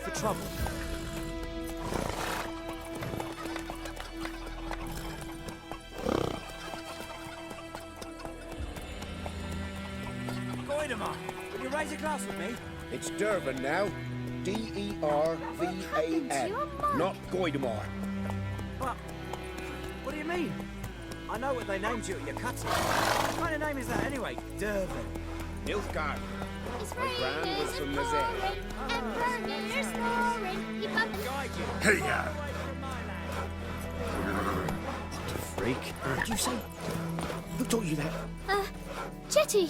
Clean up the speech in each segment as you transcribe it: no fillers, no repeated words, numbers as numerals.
for trouble. Goidemar, will you raise a glass with me? It's Dervan now. D-E-R-V-A-N. Not Goidemar. What? What do you mean? I know what they named you at your cutting. What kind of name is that anyway? Dervan. Nilfgaard. It's My grand raining was from and the Zen. pouring, and burglars snoring. He bumped Guide you. Hey, Away from my land. What the freak? What did you say? Who taught you that? Chetty.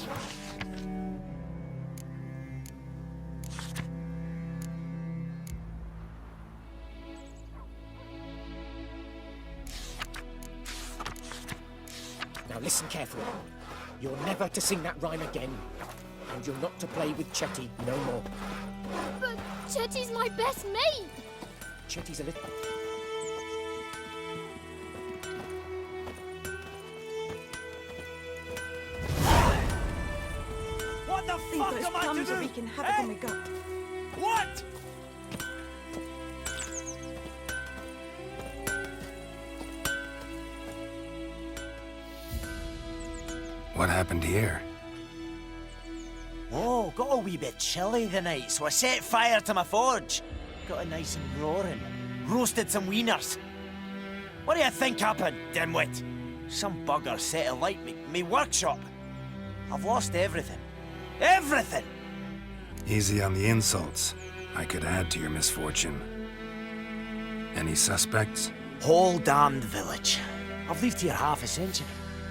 Now listen carefully. You're never to sing that rhyme again. And you're not to play with Chetty no more. But Chetty's my best mate. Chetty's a little... What the fuck am I to do? wreaking havoc on my gut. What? What happened here? Oh, got a wee bit chilly the night, so I set fire to my forge. Got it nice and roaring. Roasted some wieners. What do you think happened, dimwit? Some bugger set alight me workshop. I've lost everything. Everything! Easy on the insults. I could add to your misfortune. Any suspects? Whole damned village. I've lived here half a century.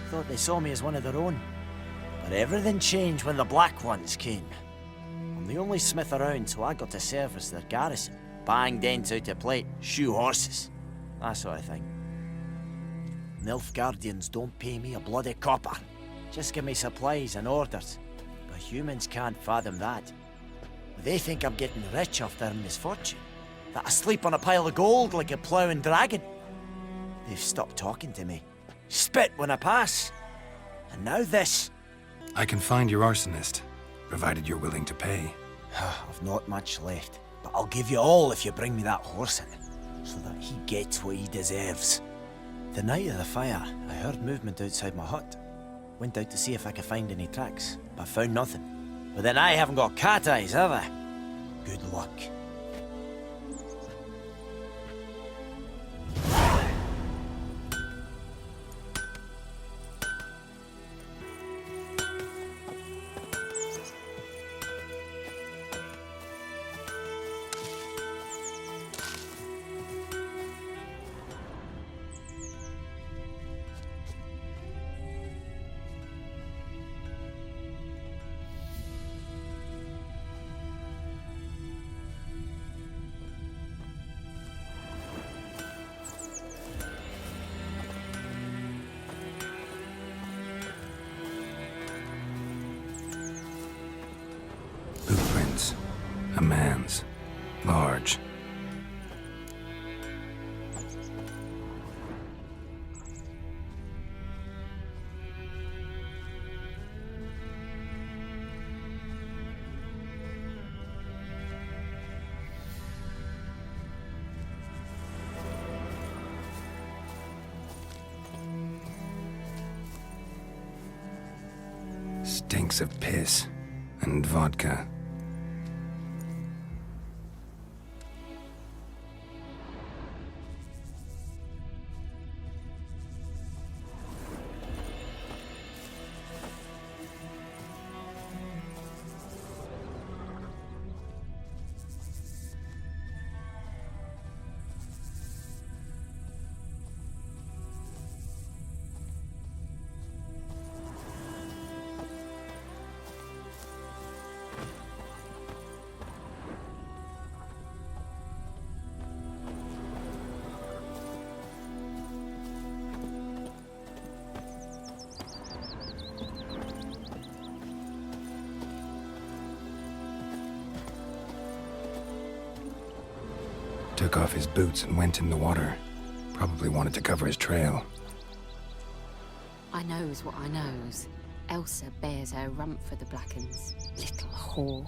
Thought they saw me as one of their own. But everything changed when the Black Ones came. I'm the only smith around, so I got to service their garrison. Bang dents out of plate, shoe horses. That sort of thing. Nilfgaardians don't pay me a bloody copper. Just give me supplies and orders. But humans can't fathom that. They think I'm getting rich off their misfortune. That I sleep on a pile of gold like a ploughing dragon. They've stopped talking to me. Spit when I pass. And now this. I can find your arsonist, provided you're willing to pay. I've not much left, but I'll give you all if you bring me that horse in, so that he gets what he deserves. The night of the fire, I heard movement outside my hut. Went out to see if I could find any tracks, but found nothing. But then I haven't got cat eyes, have I? Good luck. Footprints. A man's. Large. Stinks of piss and vodka. Took off his boots and went in the water. Probably wanted to cover his trail. I knows what I knows. Elsa bears her rump for the Blackens. Little whore.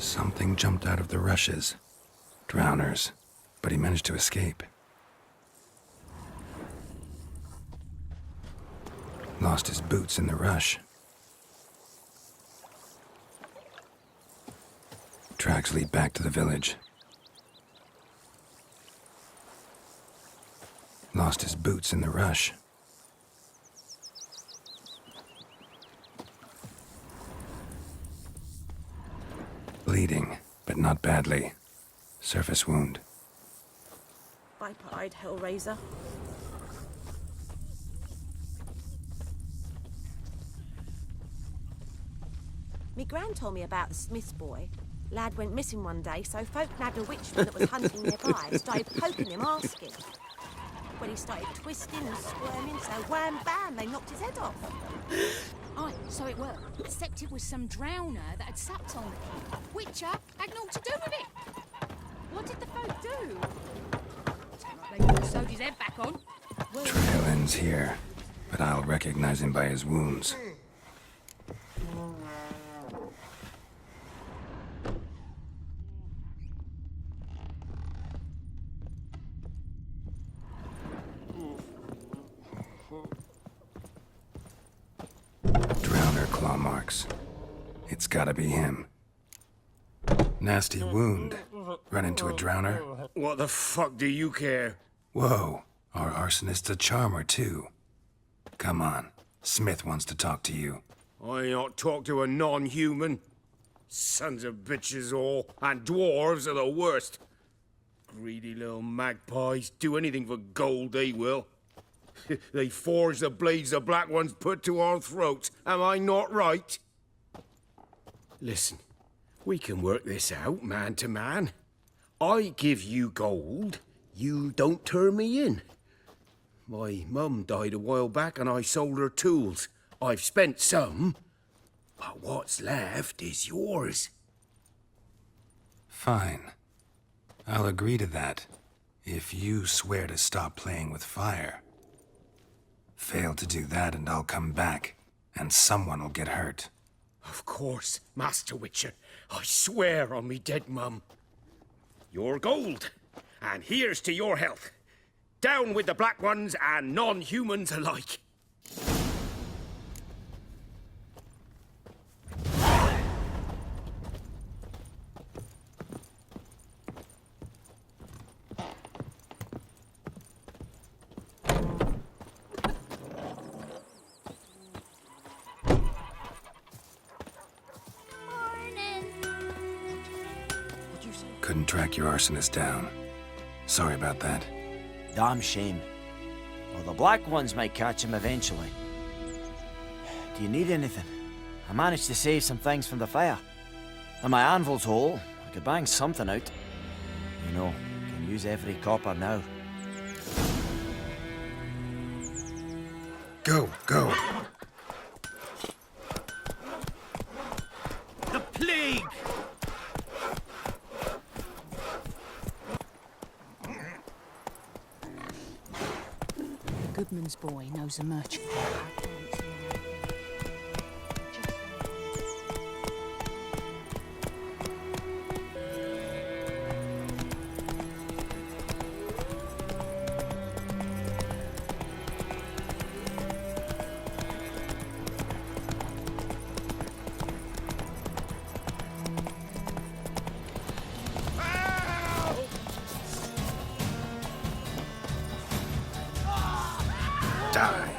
Something jumped out of the rushes. Drowners. But he managed to escape. Lost his boots in the rush. Tracks lead back to the village. Lost his boots in the rush. Bleeding, but not badly. Surface wound. Viper-eyed Hellraiser. Me gran told me about the Smith's boy. Lad went missing one day, so folk nabbed a witchman that was hunting nearby and started poking him, asking. When he started twisting and squirming, so wham bam, they knocked his head off. Aye, so it were. Except it was some drowner that had supped on the kid. Witcher had naught to do with it. What did the folk do? They could have sewed his head back on. Trail ends here, but I'll recognize him by his wounds. Drowner claw marks. It's gotta be him. Nasty wound. Run into a drowner? What the fuck do you care? Whoa, our arsonist's a charmer too. Come on, Smith wants to talk to you. I not talk to a non-human. Sons of bitches all, and dwarves are the worst. Greedy little magpies, do anything for gold, they will. They forge the blades the black ones put to our throats. Am I not right? Listen, we can work this out, man to man. I give you gold, you don't turn me in. My mum died a while back and I sold her tools. I've spent some, but what's left is yours. Fine. I'll agree to that, if you swear to stop playing with fire. Fail to do that and I'll come back, and someone will get hurt. Of course, Master Witcher. I swear on me dead mum. Your gold, and here's to your health. Down with the black ones and non-humans alike. Couldn't track your arsonist down. Sorry about that. Damn shame. Well, the black ones might catch him eventually. Do you need anything? I managed to save some things from the fire. And my anvil's whole. I could bang something out. You know, can use every copper now. Go, go. The plague! Goodman's boy knows a merchant. Die.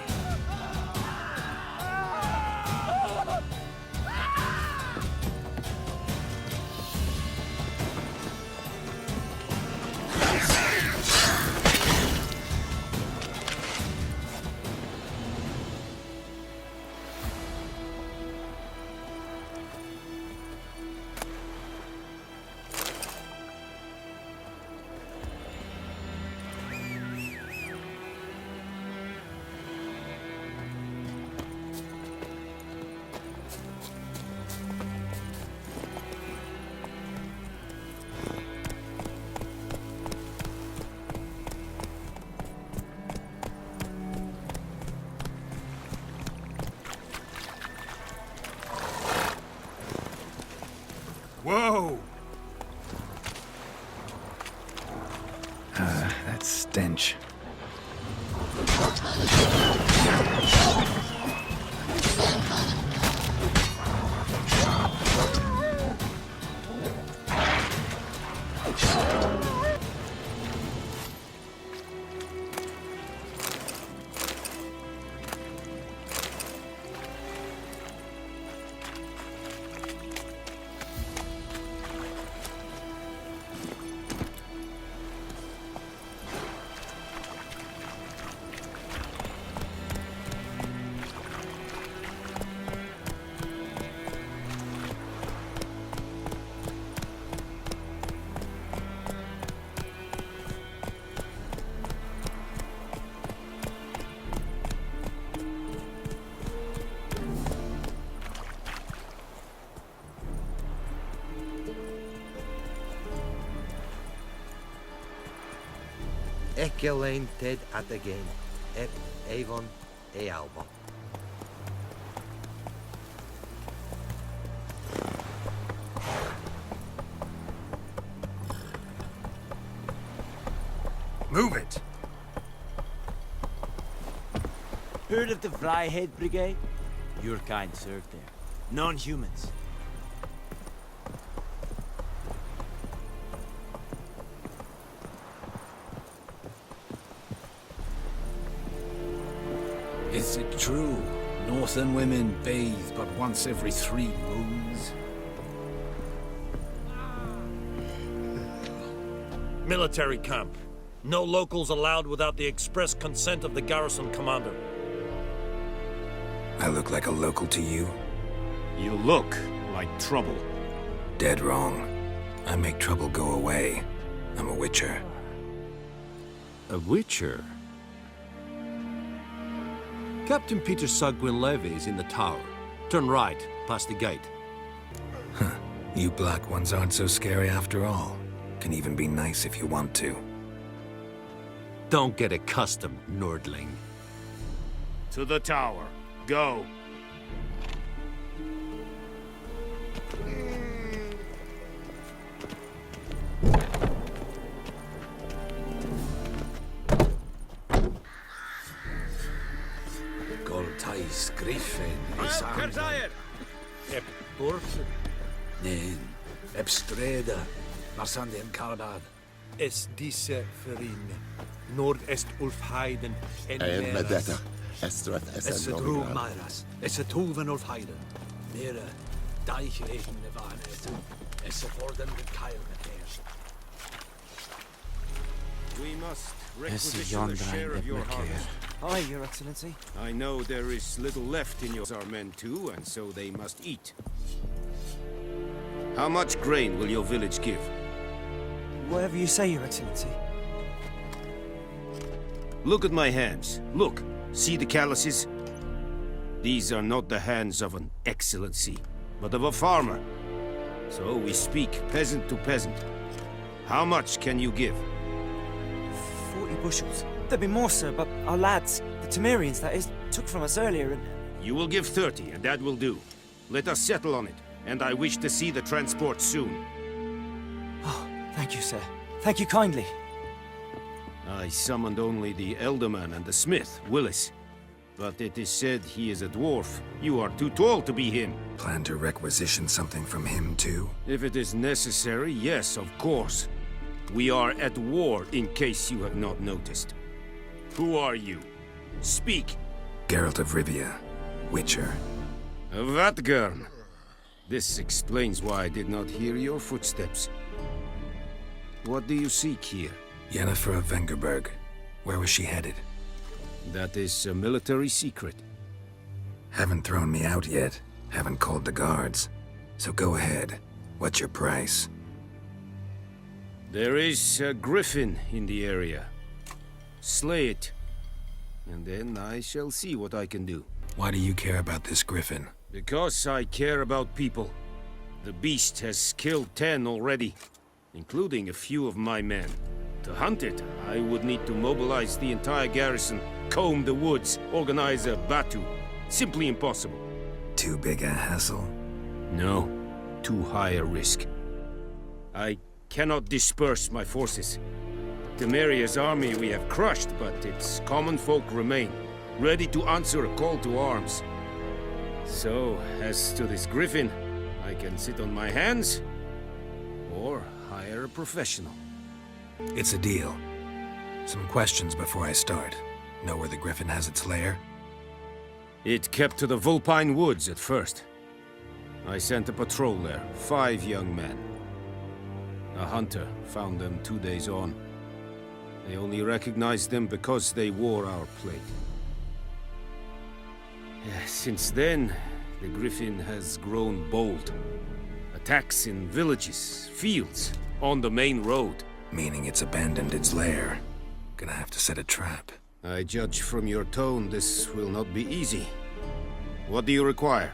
Whoa! That stench. Ecelein ted at again, Avon e Alba. Move it! Heard of the Vryhead Brigade? Your kind served there. Non-humans. Is it true? Northern women bathe but once every 3 moons? Military camp. No locals allowed without the express consent of the garrison commander. I look like a local to you? You look like trouble. Dead wrong. I make trouble go away. I'm a witcher. A witcher? Captain Peter Sagwin Levy is in the tower. Turn right, past the gate. Huh. You black ones aren't so scary after all. Can even be nice if you want to. Don't get accustomed, Nordling. To the tower. Go. Goltais Griffin is Ep Dorsen. Nen, Epstreda, Marsandem Carbad. Es disse verine. Nordest Ulfheiden. Medetta. Estrath Es drog Myras, es Tuven of Heiden. Mere Deichrechen Nevanet. Es Forden with Kyle McCare. We must requisition a share of your harvest. Aye, Your Excellency. I know there is little left in yours, our men too, and so they must eat. How much grain will your village give? Whatever you say, Your Excellency. Look at my hands. Look. See the calluses? These are not the hands of an excellency, but of a farmer. So we speak peasant to peasant. How much can you give? 40 bushels. There'd be more, sir, but our lads, the Temerians, that is, took from us earlier and... You will give 30, and that will do. Let us settle on it, and I wish to see the transport soon. Oh, thank you, sir. Thank you kindly. I summoned only the Elderman and the smith, Willis. But it is said he is a dwarf. You are too tall to be him. Plan to requisition something from him, too? If it is necessary, yes, of course. We are at war, in case you have not noticed. Who are you? Speak! Geralt of Rivia, Witcher. Vatgern. This explains why I did not hear your footsteps. What do you seek here? Yennefer of Vengerberg. Where was she headed? That is a military secret. Haven't thrown me out yet. Haven't called the guards. So go ahead. What's your price? There is a griffin in the area. Slay it. And then I shall see what I can do. Why do you care about this griffin? Because I care about people. The beast has killed 10 already, including a few of my men. To hunt it, I would need to mobilize the entire garrison, comb the woods, organize a batu. Simply impossible. Too big a hassle? No. too high a risk. I cannot disperse my forces. Temeria's army we have crushed, but its common folk remain, ready to answer a call to arms. So, as to this griffin, I can sit on my hands, or hire a professional. It's a deal. Some questions before I start. Know where the griffin has its lair? It kept to the Vulpine Woods at first. I sent a patrol there, 5 young men. A hunter found them 2 days on. They only recognized them because they wore our plate. Since then, the griffin has grown bold. Attacks in villages, fields, on the main road. Meaning it's abandoned its lair. Gonna have to set a trap. I judge from your tone this will not be easy. What do you require?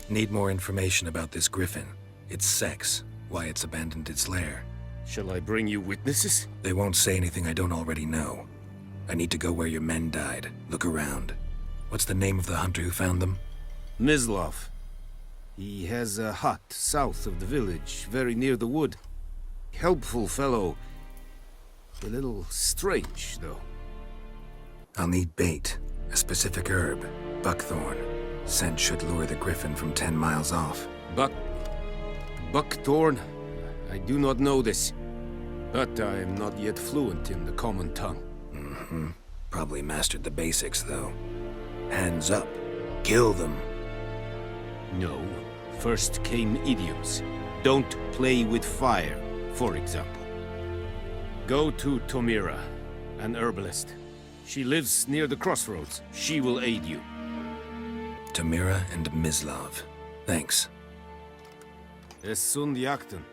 Need more information about this griffin. Its sex, why it's abandoned its lair. Shall I bring you witnesses? They won't say anything I don't already know. I need to go where your men died. Look around. What's the name of the hunter who found them? Mislav. He has a hut south of the village, very near the wood. Helpful fellow. A little strange, though. I'll need bait. A specific herb. Buckthorn. Scent should lure the griffin from 10 miles off. Buckthorn? I do not know this. But I am not yet fluent in the common tongue. Mm-hmm. Probably mastered the basics, though. Hands up. Kill them. No. First came idioms. Don't play with fire, for example. Go to Tomira, an herbalist. She lives near the crossroads. She will aid you. Tomira and Mislav. Thanks. Es sunt jakten.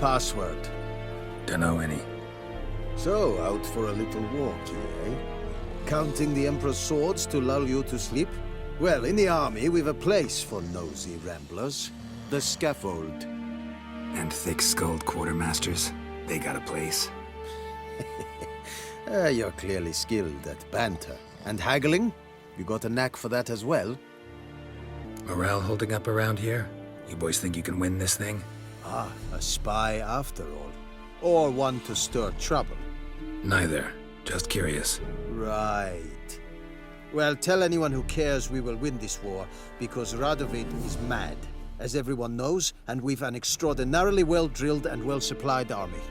Password? Dunno any. So, out for a little walk, eh? Counting the Emperor's swords to lull you to sleep? Well, in the army, we've a place for nosy ramblers. The scaffold. And thick-skulled quartermasters? They got a place. You're clearly skilled at banter. And haggling? You got a knack for that as well? Morale holding up around here? You boys think you can win this thing? Ah, a spy after all. Or one to stir trouble. Neither. Just curious. Right. Well, tell anyone who cares we will win this war, because Radovid is mad, as everyone knows, and we've an extraordinarily well-drilled and well-supplied army.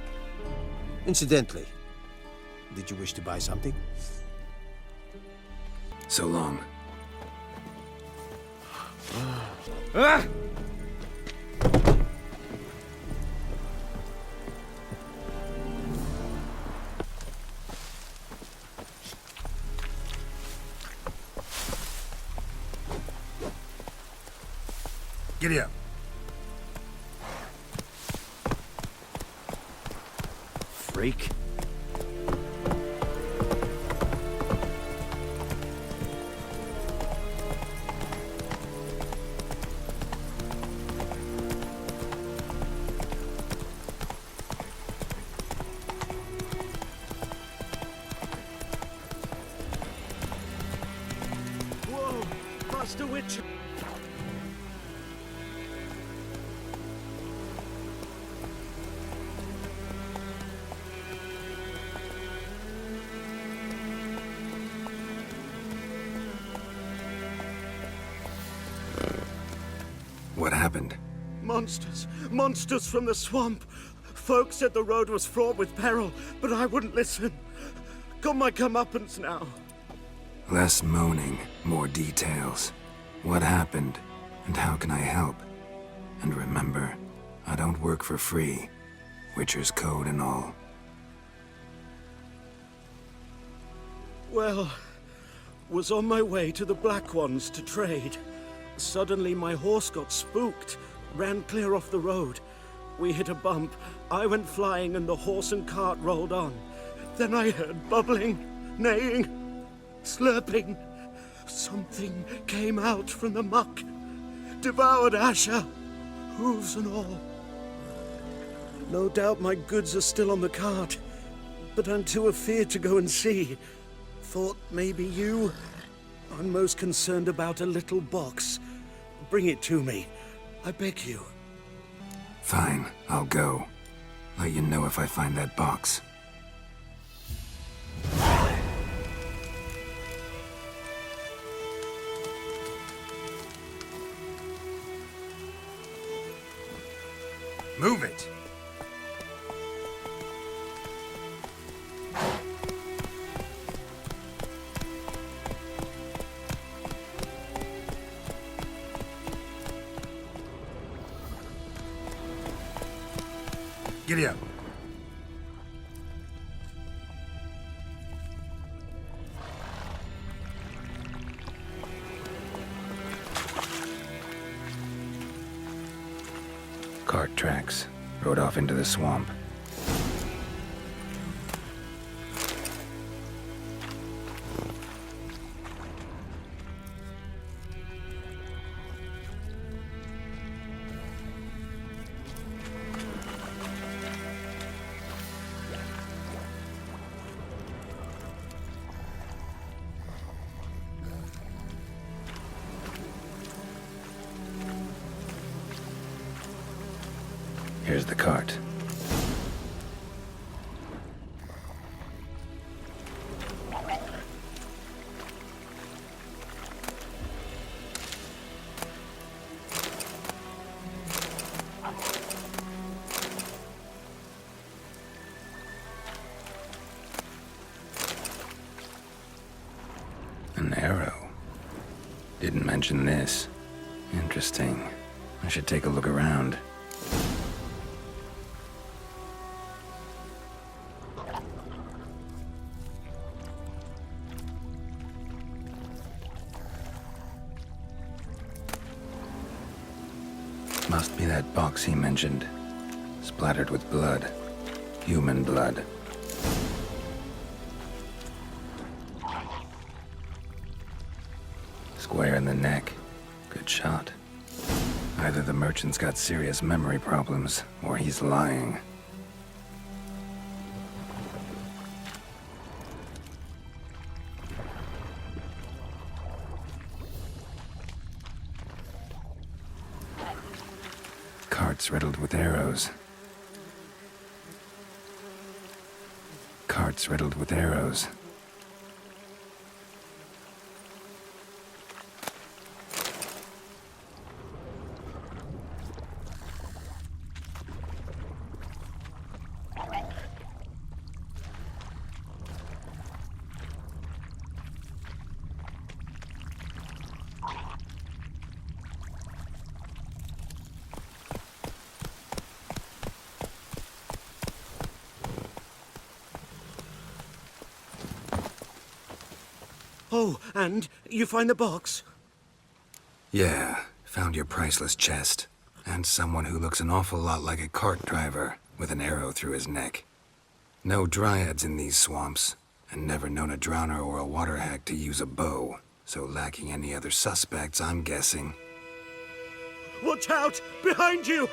Incidentally, did you wish to buy something? So long. Ah! Giddy up. Freak. Whoa! Master Witcher! What happened? Monsters! Monsters from the swamp! Folk said the road was fraught with peril, but I wouldn't listen. Got my comeuppance now. Less moaning, more details. What happened, and how can I help? And remember, I don't work for free. Witcher's code and all. Well, was on my way to the Black Ones to trade. Suddenly my horse got spooked, ran clear off the road. We hit a bump, I went flying and the horse and cart rolled on. Then I heard bubbling, neighing, slurping. Something came out from the muck, devoured Asher, hooves and all. No doubt my goods are still on the cart, but I'm too afeard to go and see. Thought maybe you. I'm most concerned about a little box. Bring it to me, I beg you. Fine, I'll go. Let you know if I find that box. Move it! Giddy up. Cart tracks. Rode off into the swamp. Here's the cart. An arrow. Didn't mention this. Interesting. I should take a look around. Must be that box he mentioned. Splattered with blood. Human blood. Square in the neck. Good shot. Either the merchant's got serious memory problems, or he's lying. Carts riddled with arrows. Carts riddled with arrows. Oh, and you find the box? Yeah, found your priceless chest. And someone who looks an awful lot like a cart driver, with an arrow through his neck. No dryads in these swamps, and never known a drowner or a water hack to use a bow. So lacking any other suspects, I'm guessing. Watch out! Behind you!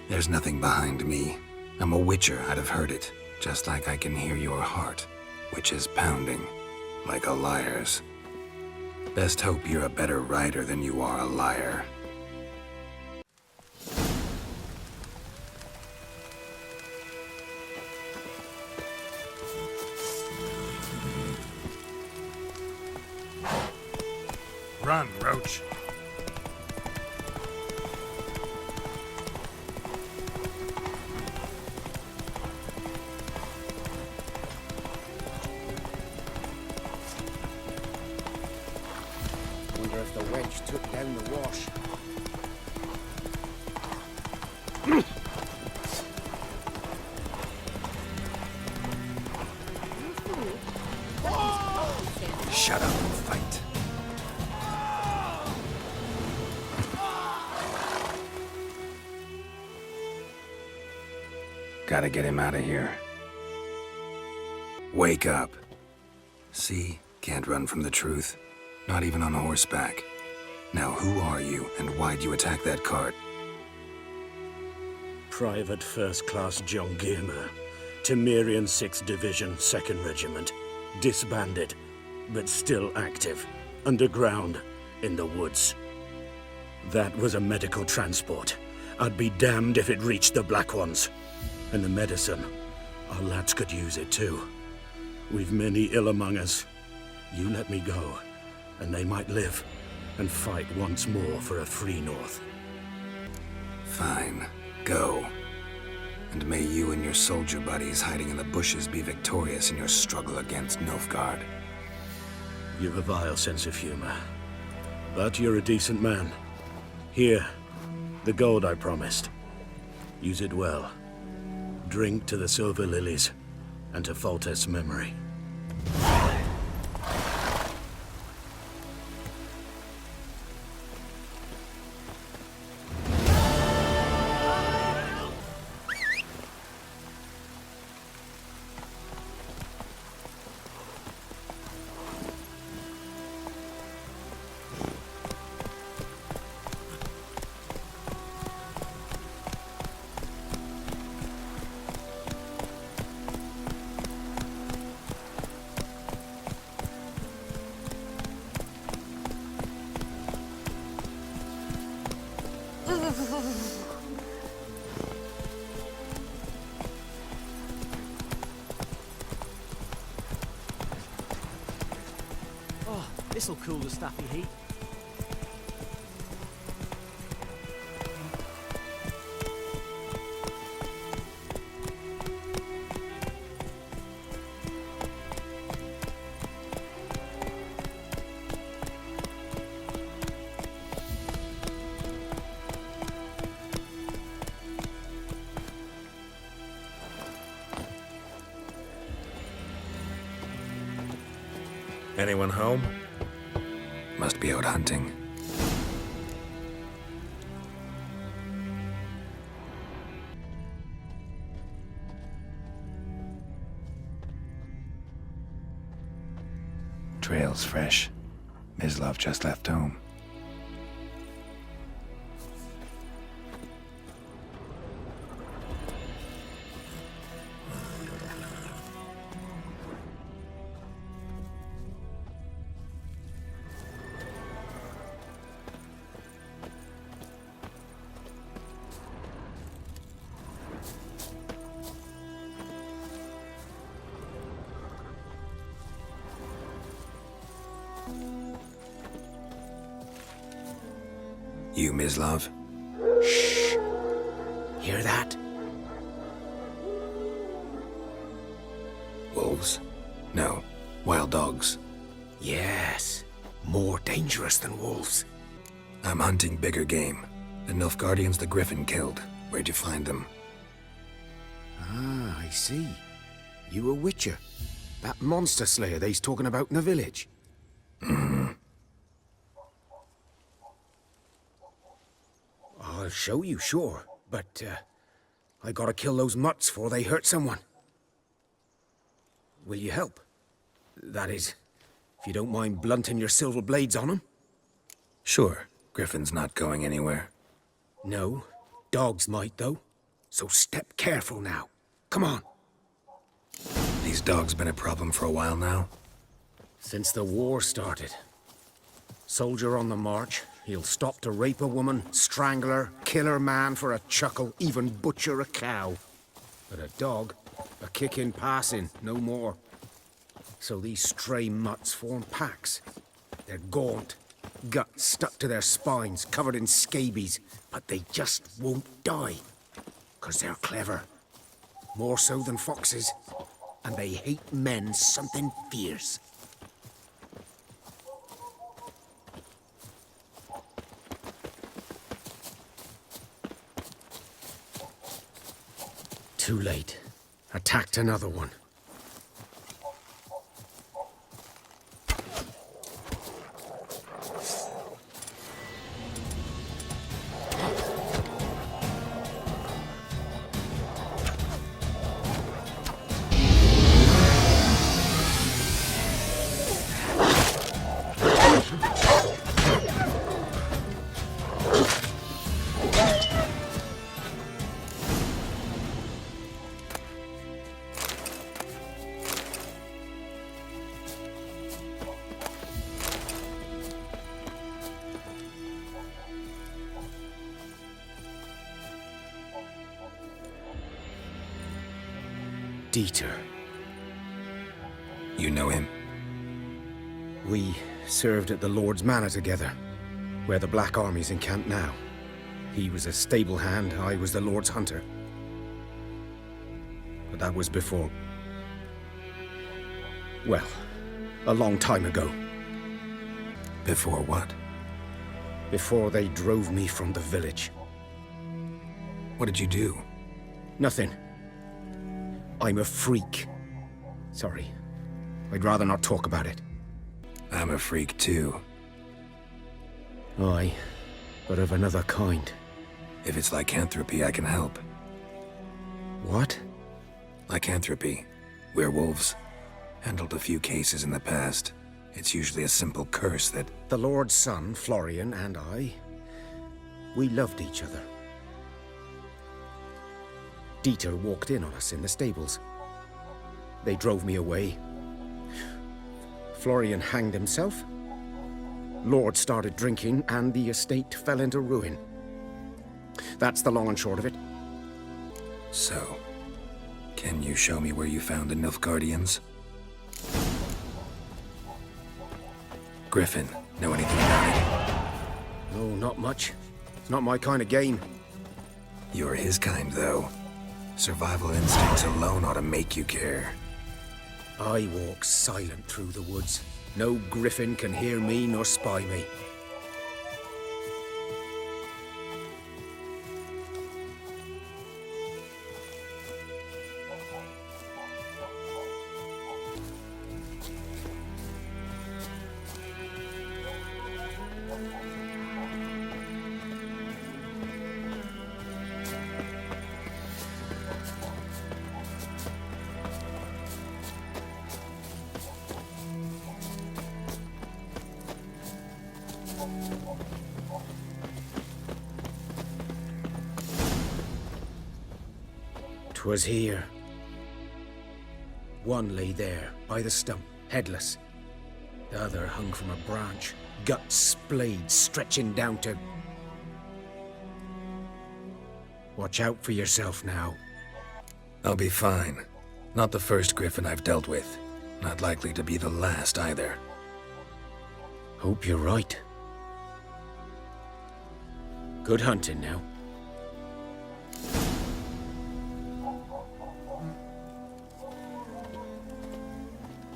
There's nothing behind me. I'm a witcher, I'd have heard it. Just like I can hear your heart, which is pounding, like a liar's. Best hope you're a better rider than you are a liar. Run, Roach. Wonder if the wench took down the wash. Shut up and fight. Gotta get him out of here. Wake up. See? Can't run from the truth. Not even on horseback. Now who are you, and why'd you attack that cart? Private First Class John Gilmer, Temerian 6th Division, 2nd Regiment. Disbanded, but still active. Underground, in the woods. That was a medical transport. I'd be damned if it reached the Black Ones. And the medicine, our lads could use it too. We've many ill among us. You let me go, and they might live, and fight once more for a free North. Fine. Go. And may you and your soldier buddies hiding in the bushes be victorious in your struggle against Nilfgaard. You've a vile sense of humor. But you're a decent man. Here, the gold I promised. Use it well. Drink to the silver lilies, and to Foltest's memory. Oh, this'll cool the stuffy heat. Anyone home? Must be out hunting. Trail's fresh. Mislov just left home. You, Mislov? Shh! Hear that? Wolves? No. Wild dogs. Yes. More dangerous than wolves. I'm hunting bigger game. The Nilfgaardians the Griffin killed. Where'd you find them? Ah, I see. You a witcher. That monster slayer they's talking about in the village. I'll show you, sure. But, I gotta kill those mutts before they hurt someone. Will you help? That is, if you don't mind blunting your silver blades on them. Sure. Griffin's not going anywhere. No. Dogs might, though. So step careful now. Come on. These dogs been a problem for a while now? Since the war started. Soldier on the march, he'll stop to rape a woman, strangle her, kill her man for a chuckle, even butcher a cow. But a dog, a kick in passing, no more. So these stray mutts form packs. They're gaunt, guts stuck to their spines, covered in scabies, but they just won't die. 'Cause they're clever. More so than foxes. And they hate men something fierce. Too late. Attacked another one. Dieter. You know him? We served at the Lord's Manor together, where the Black Army's encamped now. He was a stable hand, I was the Lord's hunter. But that was before... well, a long time ago. Before what? Before they drove me from the village. What did you do? Nothing. I'm a freak. Sorry. I'd rather not talk about it. I'm a freak too. Aye, but of another kind. If it's lycanthropy, I can help. What? Lycanthropy. Werewolves. Handled a few cases in the past. It's usually a simple curse that... The Lord's son, Florian, and I... we loved each other. Dieter walked in on us in the stables. They drove me away. Florian hanged himself. Lord started drinking, and the estate fell into ruin. That's the long and short of it. So, can you show me where you found the Nilfgaardians? Griffin, know anything about it? No, not much. It's not my kind of game. You're his kind, though. Survival instincts alone ought to make you care. I walk silent through the woods. No griffin can hear me nor spy me. Was here. One lay there, by the stump, headless. The other hung from a branch, guts splayed, stretching down to... Watch out for yourself now. I'll be fine. Not the first griffin I've dealt with. Not likely to be the last, either. Hope you're right. Good hunting now.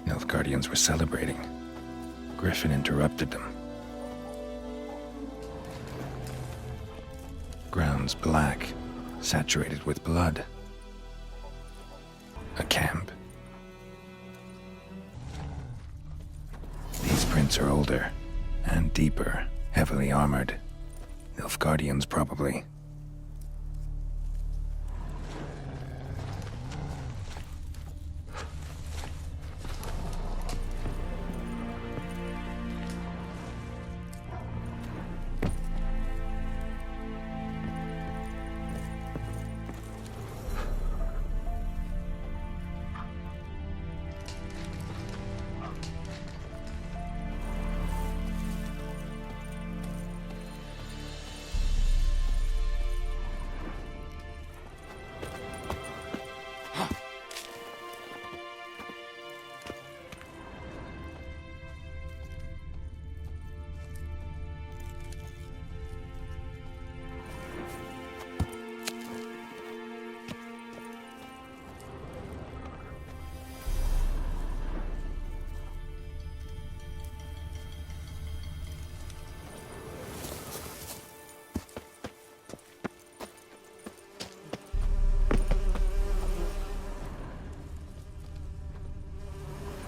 Nilfgaardians were celebrating. Griffin interrupted them. Ground's black, saturated with blood. A camp. These prints are older, and deeper, heavily armored. Nilfgaardians, probably.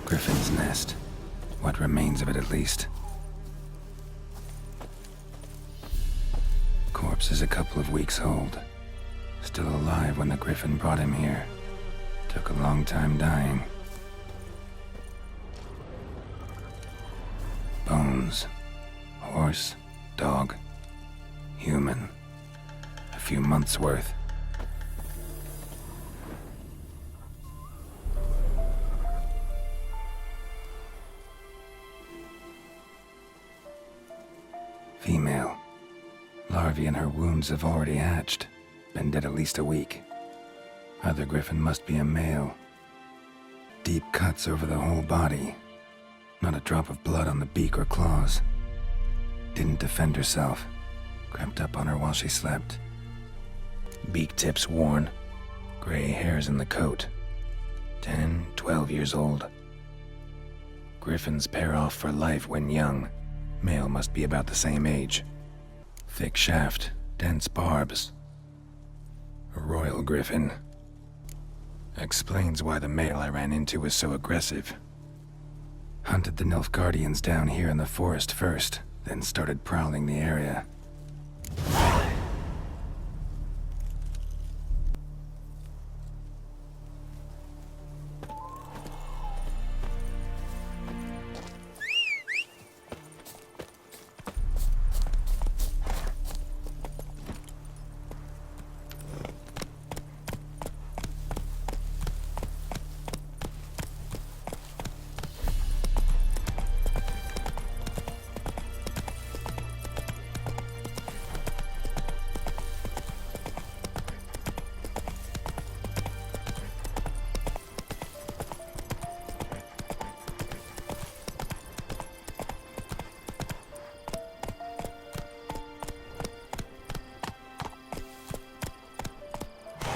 Griffin's nest. What remains of it, at least. Corpse is a couple of weeks old. Still alive when the Griffin brought him here. Took a long time dying. Bones. Horse, dog, human. A few months' worth. Female. Larvae in her wounds have already hatched. Been dead at least a week. Other Griffin must be a male. Deep cuts over the whole body. Not a drop of blood on the beak or claws. Didn't defend herself. Crept up on her while she slept. Beak tips worn. Gray hairs in the coat. 10, 12 years old. Griffins pair off for life when young. Male must be about the same age. Thick shaft, dense barbs. A royal griffin. Explains why the male I ran into was so aggressive. Hunted the Nilfgaardians down here in the forest first, then started prowling the area.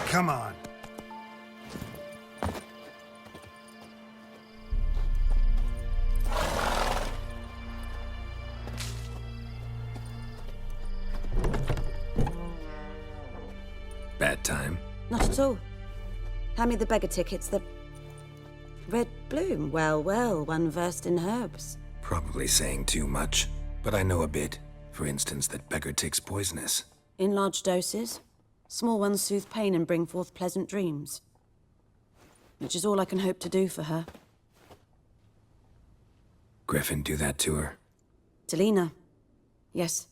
Come on. Bad time? Not at all. Hand me the beggar tickets, the red bloom. Well, well, one versed in herbs. Probably saying too much, but I know a bit. For instance, that beggar tick's poisonous. In large doses. Small ones soothe pain and bring forth pleasant dreams. Which is all I can hope to do for her. Griffin do that to her? Delina. Yes.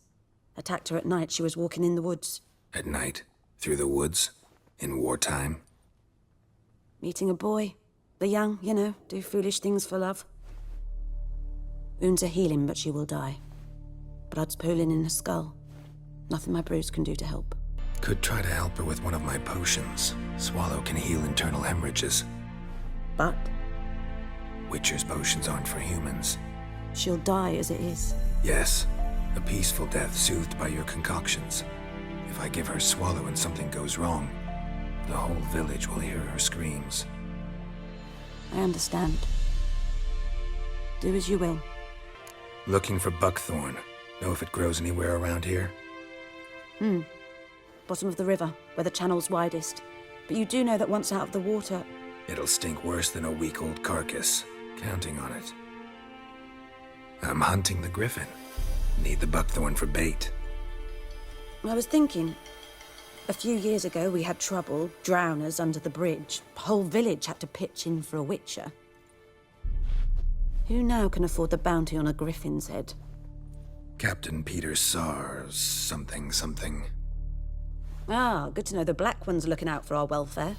Attacked her at night. She was walking in the woods. At night? Through the woods? In wartime? Meeting a boy. The young, you know, do foolish things for love. Wounds are healing, but she will die. Blood's pooling in her skull. Nothing my brews can do to help. Could try to help her with one of my potions. Swallow can heal internal hemorrhages. But? Witcher's potions aren't for humans. She'll die as it is. Yes. A peaceful death soothed by your concoctions. If I give her Swallow and something goes wrong, the whole village will hear her screams. I understand. Do as you will. Looking for buckthorn. Know if it grows anywhere around here? Bottom of the river, where the channel's widest. But you do know that once out of the water... It'll stink worse than a week-old carcass. Counting on it. I'm hunting the griffin. Need the buckthorn for bait. I was thinking... A few years ago, we had trouble. Drowners under the bridge. The whole village had to pitch in for a witcher. Who now can afford the bounty on a griffin's head? Captain Peter Sars... something. Ah, good to know the Black One's looking out for our welfare.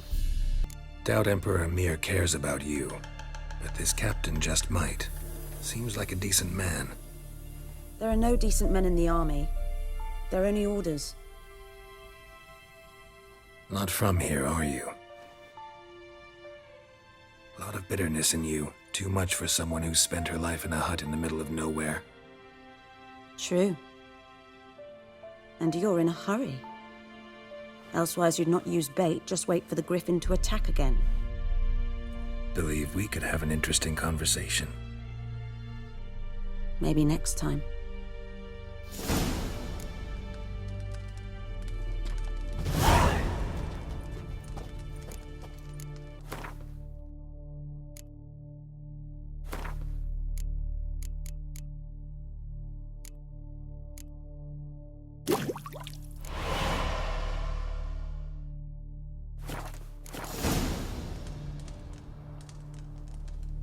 Doubt Emperor Emir cares about you, but this captain just might. Seems like a decent man. There are no decent men in the army. They're only orders. Not from here, are you? A lot of bitterness in you. Too much for someone who spent her life in a hut in the middle of nowhere. True. And you're in a hurry. Elsewise you'd not use bait, just wait for the griffin to attack again. Believe we could have an interesting conversation. Maybe next time.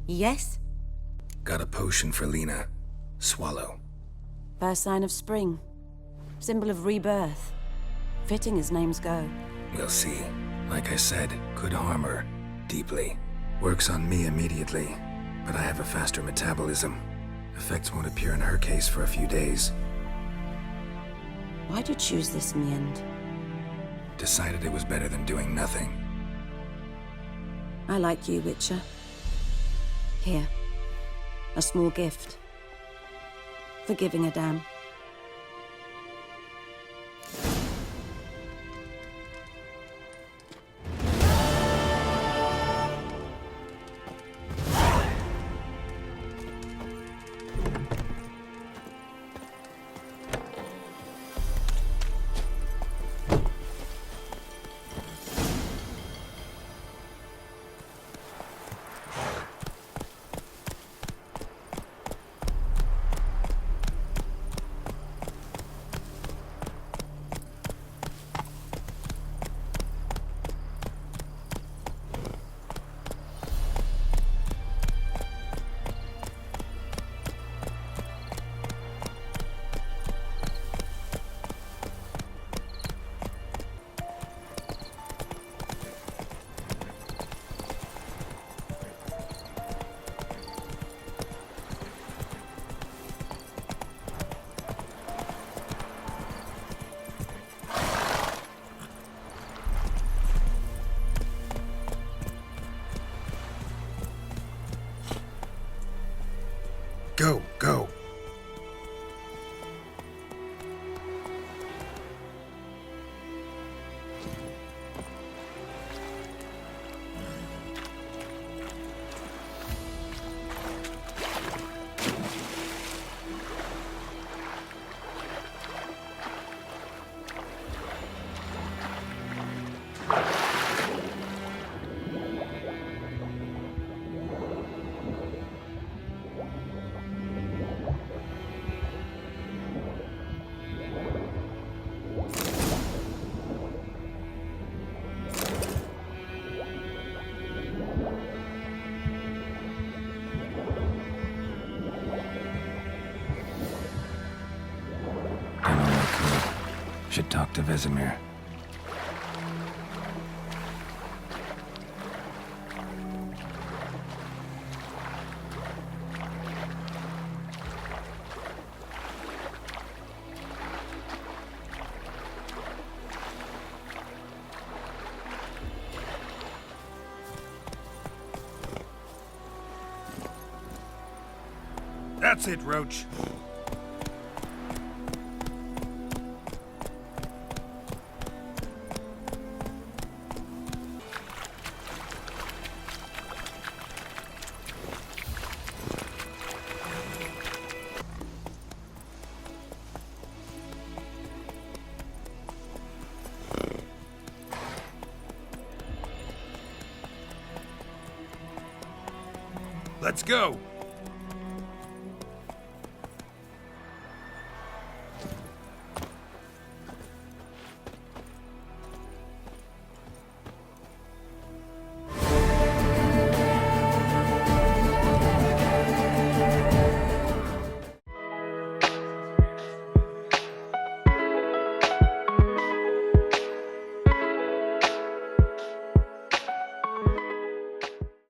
Yes? Got a potion for Lena. Swallow. First sign of spring. Symbol of rebirth. Fitting as names go. We'll see. Like I said, could harm her. Deeply. Works on me immediately, but I have a faster metabolism. Effects won't appear in her case for a few days. Why'd you choose this in the end? Decided it was better than doing nothing. I like you, Witcher. Here. A small gift. For giving a damn. Go, go. Should talk to Vesemir. That's it, Roach. Let's go!